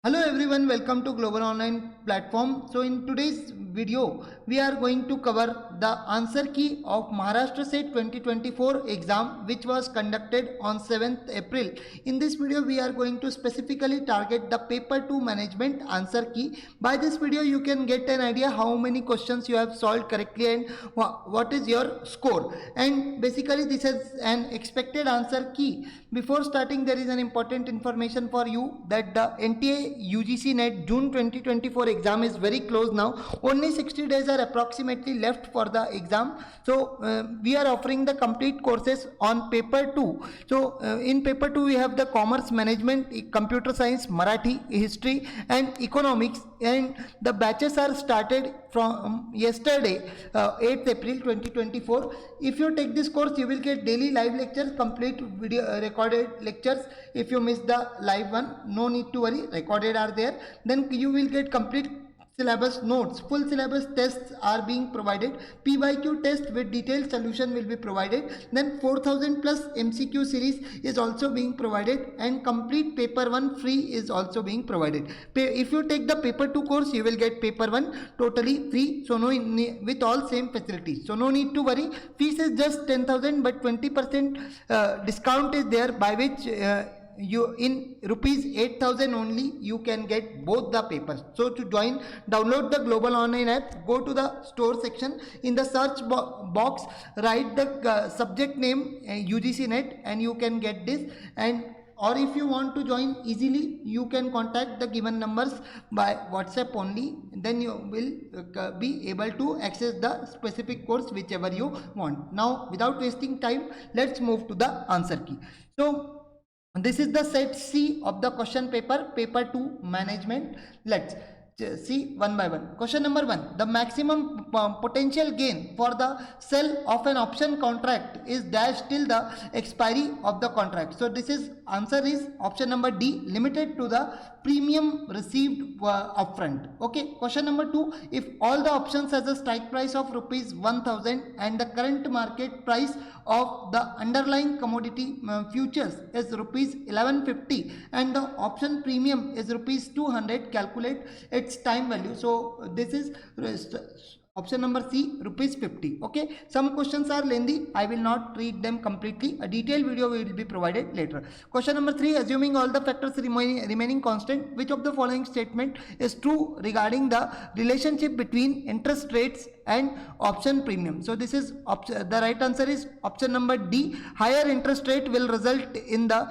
Hello everyone, welcome to Global Online Platform. So in today's video, we are going to cover the answer key of Maharashtra State 2024 exam which was conducted on 7th April. In this video, we are going to specifically target the paper 2 management answer key. By this video, you can get an idea how many questions you have solved correctly and what is your score. And basically this is an expected answer key. Before starting, there is an important information for you that the NTA UGC NET June 2024 exam is very close now. Only 60 days are approximately left for the exam. So we are offering the complete courses on paper 2. So in paper 2 we have the commerce management, computer science, Marathi, history and economics, and the batches are started from yesterday 8th April 2024. If you take this course, you will get daily live lectures, complete video recorded lectures. If you miss the live one, no need to worry, recorded are there. Then you will get complete syllabus notes. Full syllabus tests are being provided. PYQ test with detailed solution will be provided. Then 4000 plus MCQ series is also being provided, and complete paper 1 free is also being provided. If you take the paper 2 course, you will get paper 1 totally free, so no, with all same facilities, so no need to worry. Fees is just 10,000, but 20% discount is there, by which you in rupees 8,000 only you can get both the papers. So to join, download the Global Online app, go to the store section, in the search box write the subject name UGC NET and you can get this. And or if you want to join easily, you can contact the given numbers by WhatsApp only, then you will be able to access the specific course whichever you want. Now without wasting time, let's move to the answer key. So this is the set C of the question paper, paper 2 management. Let's see one by one. Question number 1. The maximum potential gain for the sell of an option contract is dashed till the expiry of the contract. So this is answer is option number D, limited to the premium received upfront. Okay. Question number 2. If all the options has a strike price of rupees 1000 and the current market price of the underlying commodity futures is rupees 1150 and the option premium is rupees 200, calculate its time value. So this is option number C, rupees 50. Okay, some questions are lengthy, I will not read them completely. A detailed video will be provided later. Question number 3. Assuming all the factors remaining constant, which of the following statement is true regarding the relationship between interest rates and option premium? So this is the right answer is option number D. Higher interest rate will result in the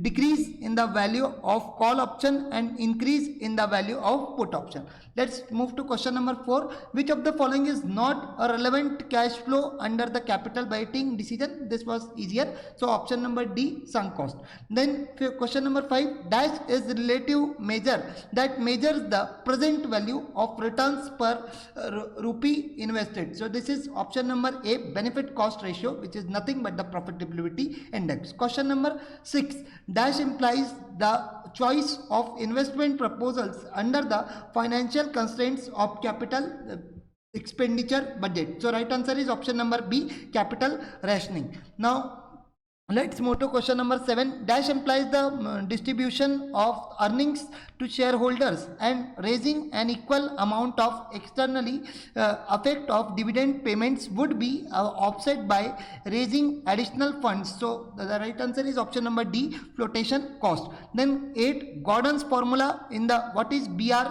decrease in the value of call option and increase in the value of put option. Let's move to question number 4. Which of the following is not a relevant cash flow under the capital budgeting decision? This was easier, so option number D, sunk cost. Then question number 5. Dash is relative measure that measures the present value of returns per rupee invested. So this is option number A, benefit cost ratio, which is nothing but the profitability index. Question number 6. Dash implies the choice of investment proposals under the financial constraints of capital expenditure budget. So right answer is option number B, capital rationing. Now let's move to question number 7. Dash implies the distribution of earnings to shareholders and raising an equal amount of externally effect of dividend payments would be offset by raising additional funds. So the right answer is option number D, flotation cost. Then 8. Gordon's formula in the what is BR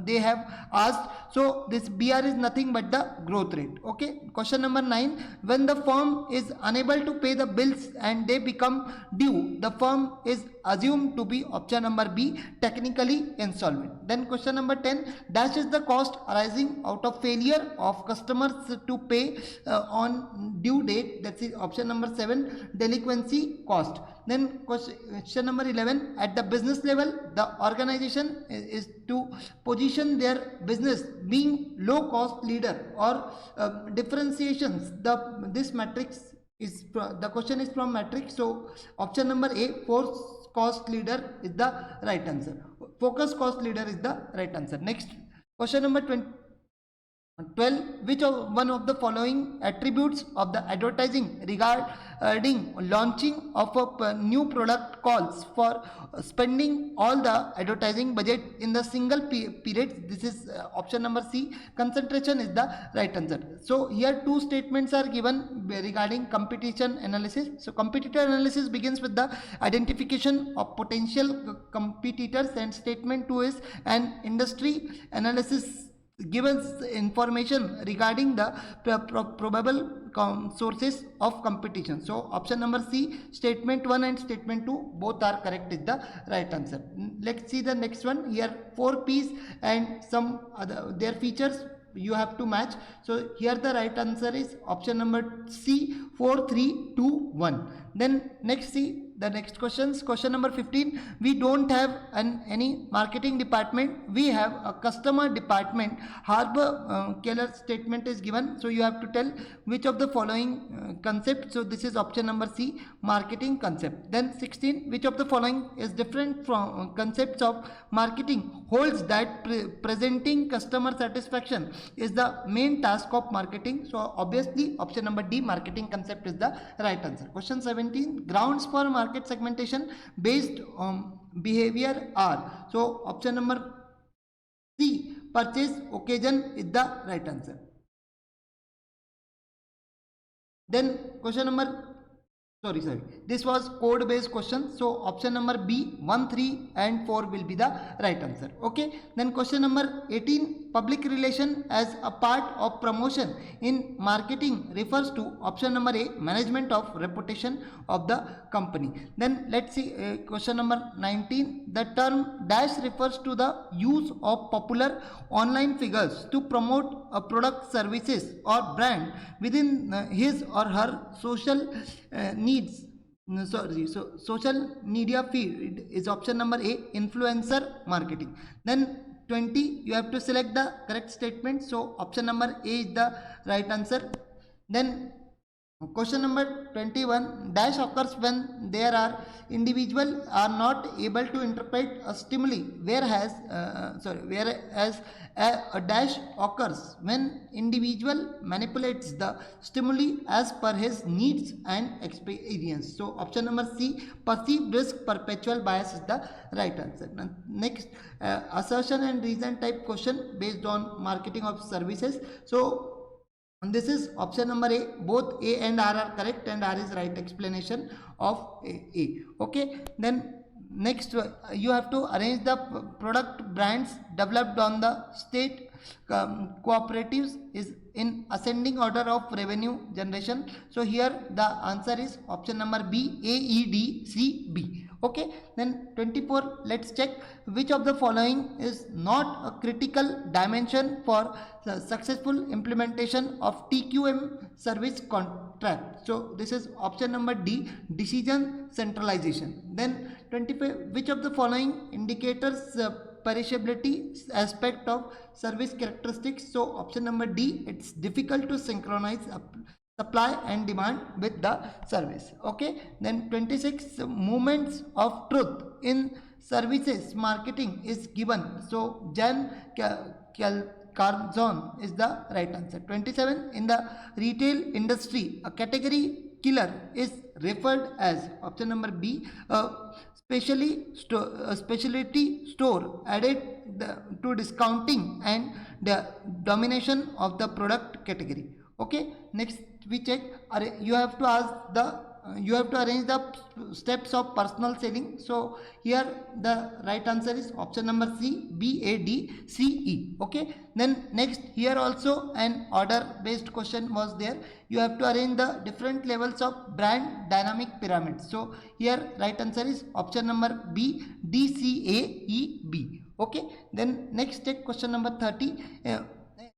they have asked. So this BR is nothing but the growth rate. Okay. Question number 9. When the firm is unable to pay the bills and they become due, the firm is assumed to be option number B, technically insolvent. Then question number 10. Dash is the cost arising out of failure of customers to pay on due date. That's option number 7, delinquency cost. Then question number 11. At the business level, the organization is to position their business being low cost leader or differentiations. This matrix is the question is from matrix. So option number A, force cost leader is the right answer. Focus cost leader is the right answer. Next question number 20. 12. Which of one of the following attributes of the advertising regarding launching of a new product calls for spending all the advertising budget in the single period? This is option number C. Concentration is the right answer. So here two statements are given regarding competition analysis. So competitor analysis begins with the identification of potential competitors, and statement 2 is an industry analysis given information regarding the probable sources of competition. So option number C, statement 1 and statement 2 both are correct is the right answer. Let's see the next one. Here 4 P's and some other their features you have to match. So here the right answer is option number C, 4 3 2 1. Then next, see the next questions. Question number 15. We don't have any marketing department, we have a customer department. Harbour Keller statement is given, so you have to tell which of the following concept. So this is option number C, marketing concept. Then 16. Which of the following is different from concepts of marketing? Holds that presenting customer satisfaction is the main task of marketing. So obviously option number D, marketing concept is the right answer. Question 17. Grounds for market segmentation based on behavior are. So option number C, purchase occasion is the right answer. Then question number sorry, this was code based question, so option number B, 1 3 and 4 will be the right answer. Okay, then question number 18. Public relation as a part of promotion in marketing refers to option number A, management of reputation of the company. Then let's see question number 19. The term dash refers to the use of popular online figures to promote a product, services or brand within his or her social needs. So social media feed is option number A, influencer marketing. Then 20, you have to select the correct statement, so option number A is the right answer. Then question number 21. Dash occurs when there are individuals are not able to interpret a stimuli, whereas a dash occurs when individual manipulates the stimuli as per his needs and experience. So option number C, perceived risk perpetual bias is the right answer. Next, assertion and reason type question based on marketing of services. So and this is option number A. Both A and R are correct, and R is right explanation of A. Okay. Then next, you have to arrange the product brands developed on the state cooperatives is in ascending order of revenue generation. So here the answer is option number B, A, E, D, C, B. Okay, then 24. Let's check which of the following is not a critical dimension for the successful implementation of TQM service contract. So this is option number D, decision centralization. Then 25. Which of the following indicators perishability aspect of service characteristics? So option number D, it's difficult to synchronize supply and demand with the service. Okay, then 26. Moments of truth in services marketing is given. So Jan Carzon is the right answer. 27. In the retail industry, a category killer is referred as option number B, specialty store added to discounting and the domination of the product category. Okay, next we check. You have to ask the you have to arrange the steps of personal selling. So here the right answer is option number C, B, A, D, C, E. Okay, then next, here also an order based question was there. You have to arrange the different levels of brand dynamic pyramid. So here right answer is option number B, D, C, A, E, B. Okay, then next take question number 30.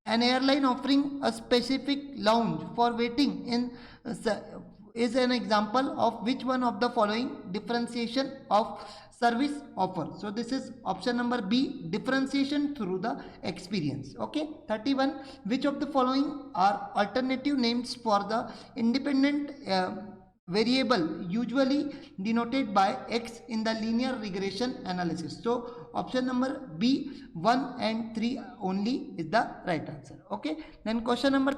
An airline offering a specific lounge for waiting in is an example of which one of the following differentiation of service offer? So this is option number B, differentiation through the experience. Okay, 31. Which of the following are alternative names for the independent variable usually denoted by x in the linear regression analysis. So option number B, 1 and 3 only is the right answer. Okay, then question number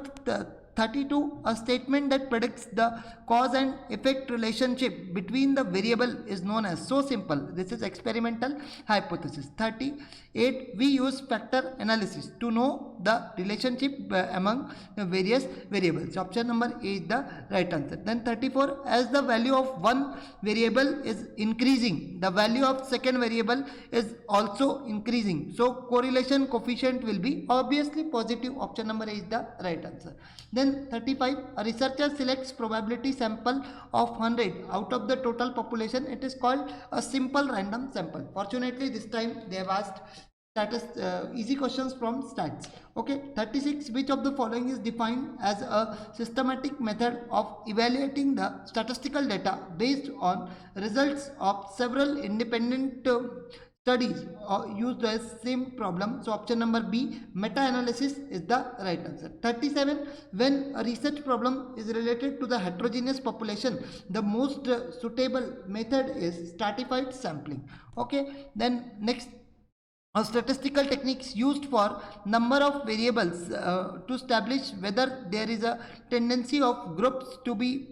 32, a statement that predicts the cause and effect relationship between the variable is known as. So simple, this is experimental hypothesis. 38, we use factor analysis to know the relationship among the various variables. Option number A is the right answer. Then 34, as the value of one variable is increasing, the value of second variable is also increasing, so correlation coefficient will be obviously positive. Option number A is the right answer. Then 35, a researcher selects probability sample of 100 out of the total population. It is called a simple random sample. Fortunately this time they have asked easy questions from stats. Okay, 36, which of the following is defined as a systematic method of evaluating the statistical data based on results of several independent studies used as same problem. So option number B, meta-analysis is the right answer. 37, when a research problem is related to the heterogeneous population, the most suitable method is stratified sampling. Okay, then next, statistical techniques used for number of variables to establish whether there is a tendency of groups to be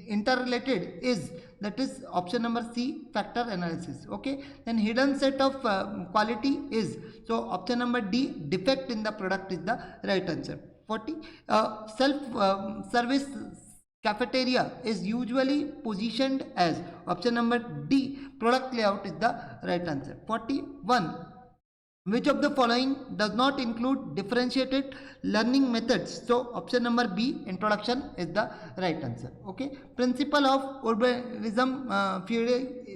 interrelated is, that is option number C, factor analysis. Okay, then hidden set of quality is, so option number D, defect in the product is the right answer. 40, self service cafeteria is usually positioned as, option number D, product layout is the right answer. 41, which of the following does not include differentiated learning methods? So option number B, introduction is the right answer. Okay, principle of urbanism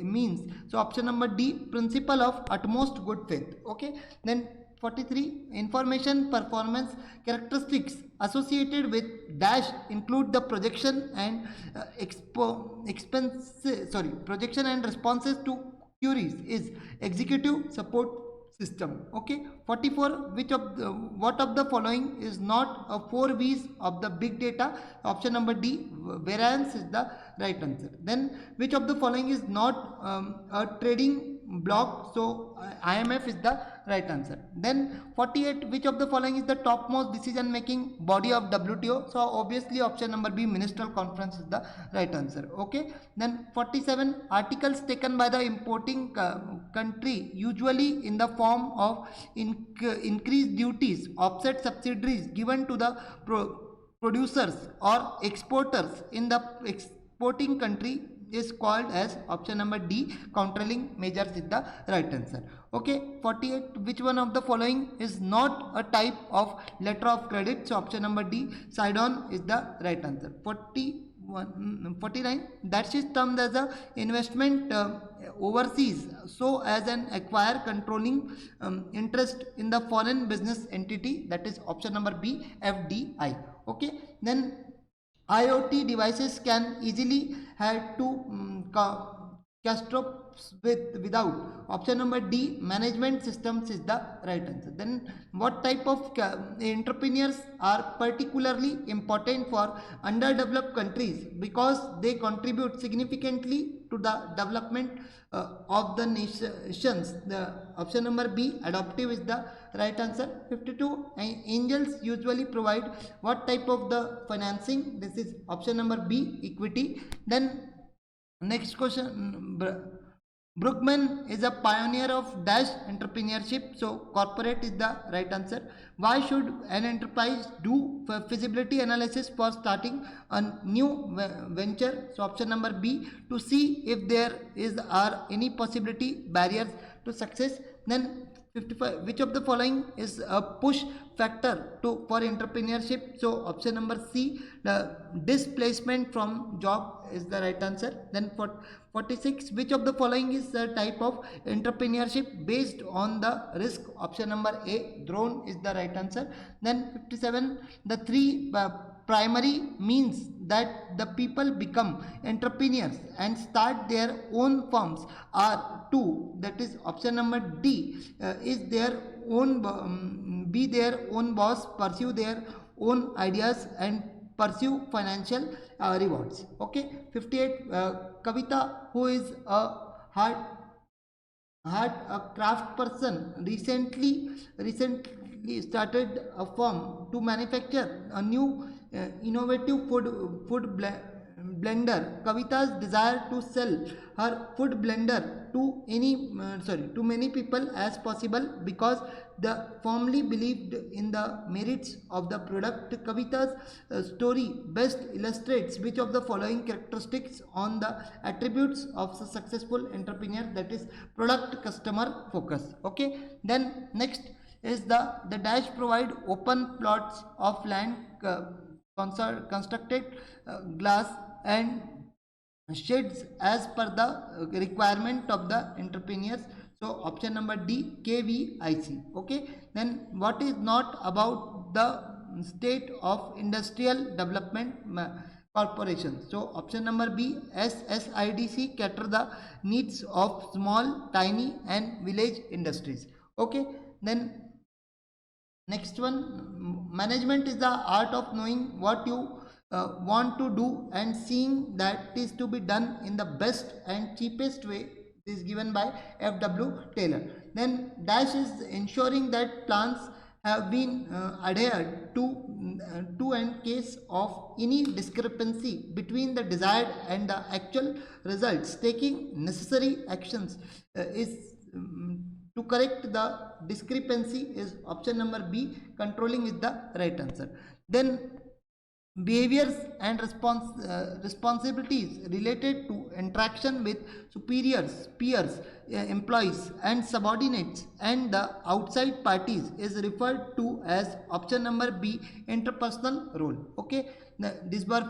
means, so option number D, principle of utmost good faith. Okay, then 43, information performance characteristics associated with dash include the projection and projection and responses to queries is executive support system. Okay, 44, which of the, what of the following is not a 4 V's of the big data? Option number D, variance is the right answer. Then which of the following is not a trading block? So IMF is the right answer. Then 48, which of the following is the topmost decision making body of WTO? So obviously option number B, ministerial conference is the right answer. Okay, then 47, articles taken by the importing country usually in the form of increased duties, offset subsidies given to the producers or exporters in the exporting country is called as, option number D, countervailing measures is the right answer. Okay, 48, which one of the following is not a type of letter of credit? So option number D, side-on is the right answer. 49, that is termed as a investment overseas, so as an acquire controlling interest in the foreign business entity, that is option number B, FDI. Okay, then IoT devices can easily have to catastrophes without, option number D, management systems is the right answer. Then what type of entrepreneurs are particularly important for underdeveloped countries because they contribute significantly to the development of the nations? The option number B, adaptive is the right answer. 52, angels usually provide what type of the financing? This is option number B, equity. Then next question, Brookman is a pioneer of dash entrepreneurship, so corporate is the right answer. Why should an enterprise do feasibility analysis for starting a new venture? So option number B, to see if there are any possibility barriers to success. Then 55, which of the following is a push factor for entrepreneurship? So option number C, the displacement from job is the right answer. Then 46, which of the following is the type of entrepreneurship based on the risk? Option number A, drone is the right answer. Then 57, the three primary means that the people become entrepreneurs and start their own firms are two, that is option number D, is their own be their own boss, pursue their own ideas and pursue financial rewards. Okay, 58, Kavita, who is a hard a craft person, recently started a firm to manufacture a new innovative blender. Kavita's desire to sell her food blender to to many people as possible because the firmly believed in the merits of the product. Kavita's story best illustrates which of the following characteristics on the attributes of a successful entrepreneur, that is product customer focus. Okay, then next is the dash provide open plots of land, constructed glass and sheds as per the requirement of the entrepreneurs. So option number D, KVIC. Okay, then what is not about the state of industrial development corporation? So option number B, SSIDC cater the needs of small, tiny and village industries. Okay, then next one, management is the art of knowing what you want to do and seeing that is to be done in the best and cheapest way. This is given by F.W. Taylor. Then dash is ensuring that plans have been adhered to and case of any discrepancy between the desired and the actual results, taking necessary actions is to correct the discrepancy is option number B, controlling is the right answer. Then behaviors and responsibilities related to interaction with superiors, peers, employees and subordinates and the outside parties is referred to as option number B, interpersonal role. Okay, these were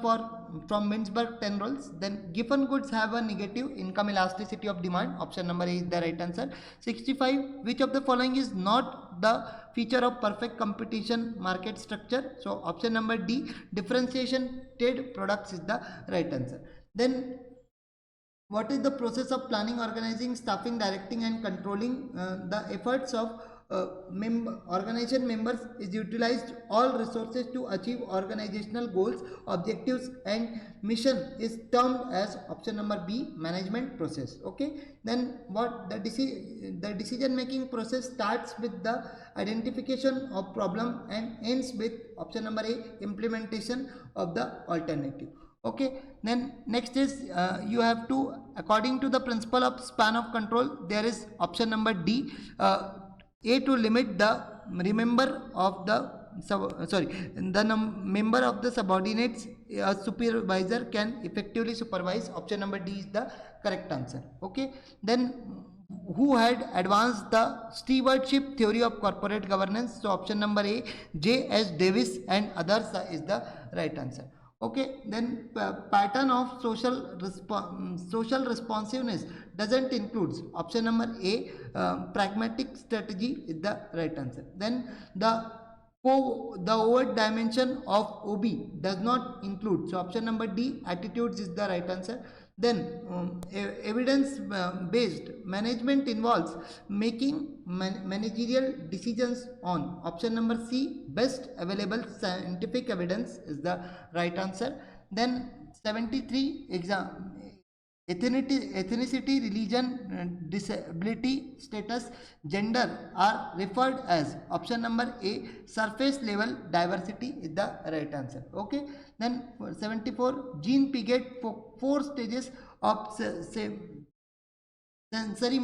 from Mintzberg 10 roles. Then given goods have a negative income elasticity of demand, option number A is the right answer. 65, which of the following is not the feature of perfect competition market structure? So option number D, differentiated products is the right answer. Then what is the process of planning, organizing, staffing, directing and controlling the efforts of organization members is utilized all resources to achieve organizational goals, objectives and mission is termed as option number B, management process. Okay, then what the decision making process starts with the identification of problem and ends with option number A, implementation of the alternative. Okay, then next is you have to, according to the principle of span of control, there is option number D, A, to limit the member of the member of the subordinates a supervisor can effectively supervise. Option number D is the correct answer. Okay, then who had advanced the stewardship theory of corporate governance? So option number A, J.S. Davis and others is the right answer. Okay, then pattern of social responsiveness doesn't include. Option number A, pragmatic strategy is the right answer. Then the overt dimension of OB does not include. So option number D, attitudes is the right answer. Then evidence based management involves making managerial decisions on. Option number C, best available scientific evidence is the right answer. Then 73, ethnicity, religion, disability status, gender are referred as. Option number A, surface level diversity is the right answer. Okay, then 74, Jean Piaget, for 4 stages of sensory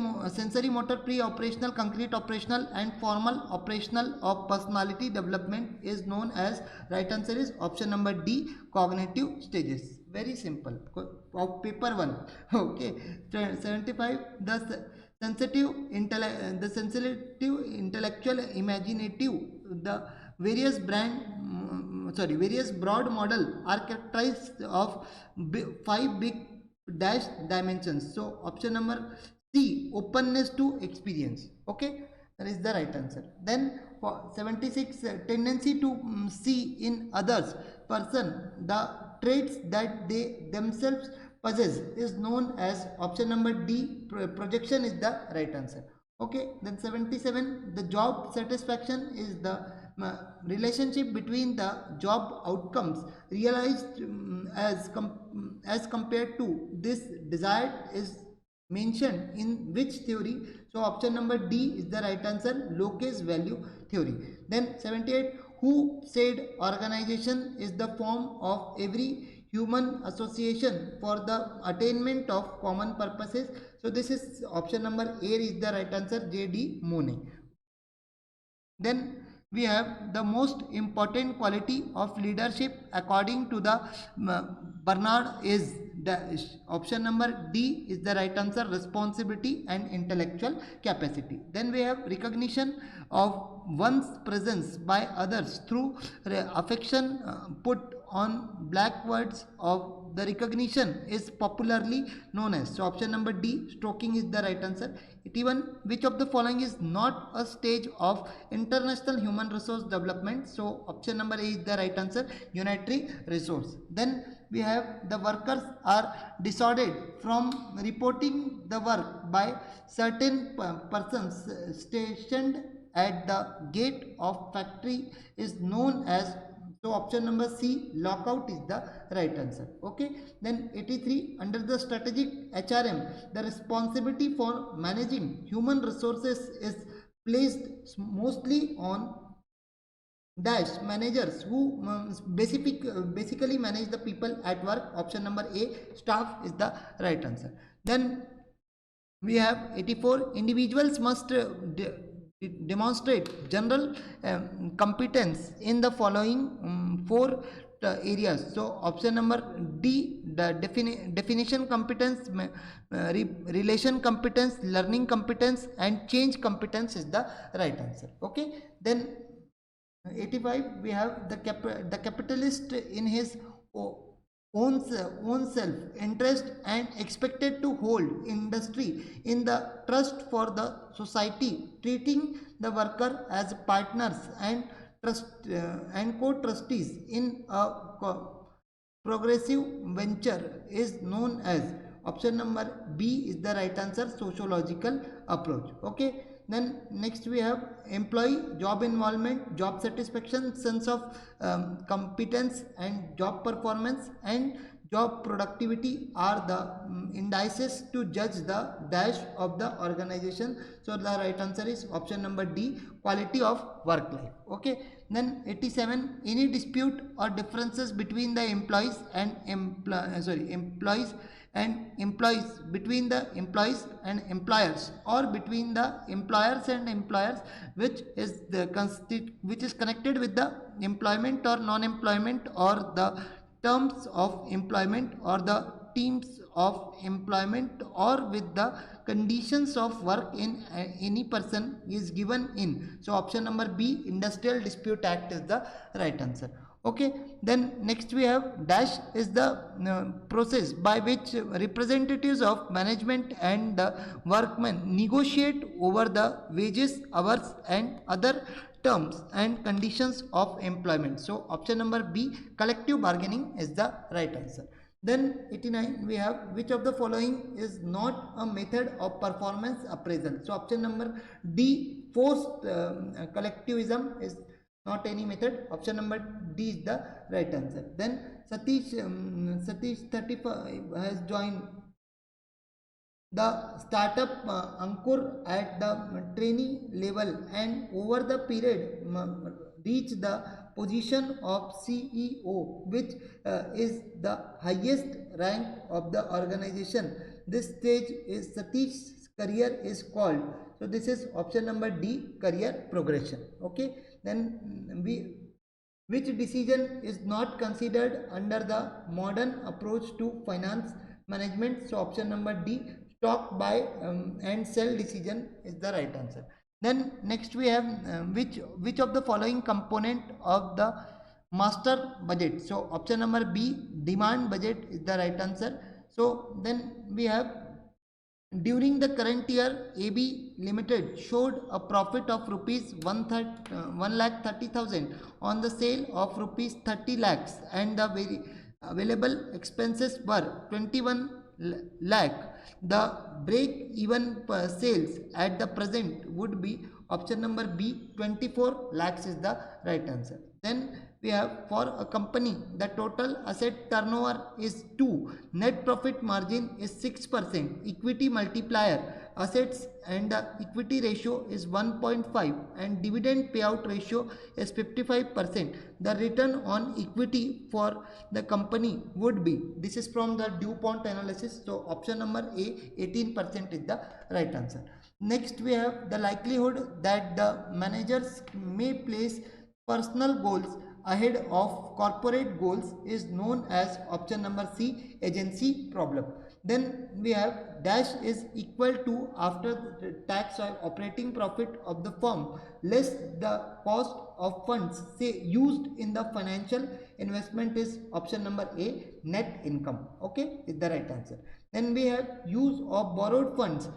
motor, pre-operational, concrete operational and formal operational of personality development is known as. Right answer is option number D, cognitive stages. Very simple, of paper 1. Okay, 75, the sensitive intellectual imaginative, the various broad model are characterized of 5 big dash dimensions. So option number C, openness to experience. Okay, that is the right answer. Then for 76, tendency to see in others person the traits that they themselves possess is known as. Option number D, projection is the right answer. Okay, then 77, the job satisfaction is the relationship between the job outcomes realized as compared to this desired is mentioned in which theory? So option number D is the right answer, Locke's value theory. Then 78, who said organization is the form of every human association for the attainment of common purposes? So this is option number A is the right answer, J.D. Mooney. Then we have the most important quality of leadership according to the Bernard is dash. Option number D is the right answer, responsibility and intellectual capacity. Then we have recognition of one's presence by others through affection put on black words of the recognition is popularly known as. So option number D, stroking, is the right answer. 81, which of the following is not a stage of international human resource development? So option number A is the right answer, unitary resource. Then we have the workers are dissuaded from reporting the work by certain persons stationed at the gate of factory is known as. So option number C, lockout, is the right answer. Okay. Then 83, under the strategic HRM, the responsibility for managing human resources is placed mostly on dash managers who basically manage the people at work. Option number A, staff, is the right answer. Then we have 84, individuals must demonstrate general competence in the following four areas. So option number D, the definition competence, relation competence, learning competence and change competence is the right answer. Okay. Then 85, we have the capitalist in his own self interest and expected to hold industry in the trust for the society, treating the worker as partners and co-trustees in a progressive venture is known as. Option number B is the right answer, sociological approach. Okay. Then next we have employee, job involvement, job satisfaction, sense of competence and job performance and job productivity are the indices to judge the dash of the organization. So the right answer is option number D, quality of work life. Okay. Then 87, any dispute or differences between the employees and employees, between the employees and employers, or between the employers and employers, which is connected with the employment or non-employment or the terms of employment or the teams of employment or with the conditions of work in any person is given in. So option number B, Industrial Dispute Act, is the right answer. Okay. Then next we have dash is the process by which representatives of management and workmen negotiate over the wages, hours and other terms and conditions of employment. So option number B, collective bargaining, is the right answer. Then 89, we have which of the following is not a method of performance appraisal? So option number D, forced collectivism, is not any method. Option number D is the right answer. Then Satish 35 has joined the startup Ankur at the trainee level and over the period reach the position of CEO, which is the highest rank of the organization. This stage is Satish's career is called. So this is option number D, career progression. Okay. Then which decision is not considered under the modern approach to finance management? So option number D, stock buy and sell decision, is the right answer. Then next we have which of the following component of the master budget? So option number B, demand budget, is the right answer. So then we have, during the current year, AB Limited showed a profit of rupees 1,30,000 on the sale of rupees 30 lakhs and the available expenses were 21 lakh. The break even sales at the present would be option number B, 24 lakhs is the right answer. Then we have, for a company the total asset turnover is 2, net profit margin is 6%, equity multiplier assets and the equity ratio is 1.5 and dividend payout ratio is 55%. The return on equity for the company would be, this is from the DuPont analysis, so option number A, 18% is the right answer. Next we have the likelihood that the managers may place personal goals ahead of corporate goals is known as option number C, agency problem. Then we have dash is equal to after the tax or operating profit of the firm less the cost of funds say used in the financial investment is option number A, net income. Okay, is the right answer. Then we have use of borrowed funds,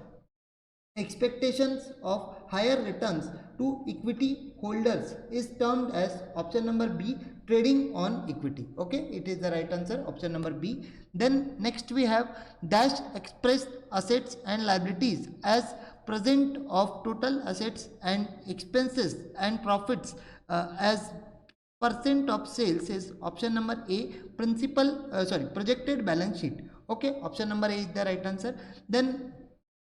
expectations of higher returns to equity holders is termed as option number B, trading on equity. Okay, it is the right answer, option number B. Then next we have dash expressed assets and liabilities as present of total assets and expenses and profits as percent of sales is option number A, projected balance sheet. Okay, option number A is the right answer. Then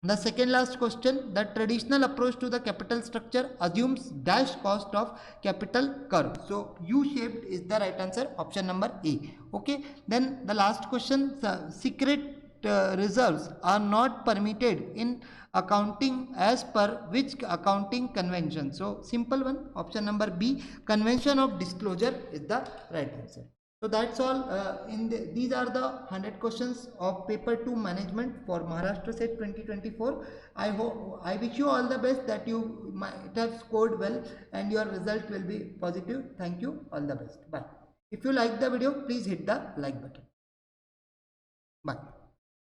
the second last question, the traditional approach to the capital structure assumes dash cost of capital curve. So U-shaped is the right answer, option number A. Okay, then the last question, the secret reserves are not permitted in accounting as per which accounting convention. So simple one, option number B, convention of disclosure is the right answer. So that's all. These are the 100 questions of paper 2 management for Maharashtra Set 2024. I wish you all the best, that you might have scored well and your result will be positive. Thank you. All the best. Bye. If you like the video, please hit the like button. Bye.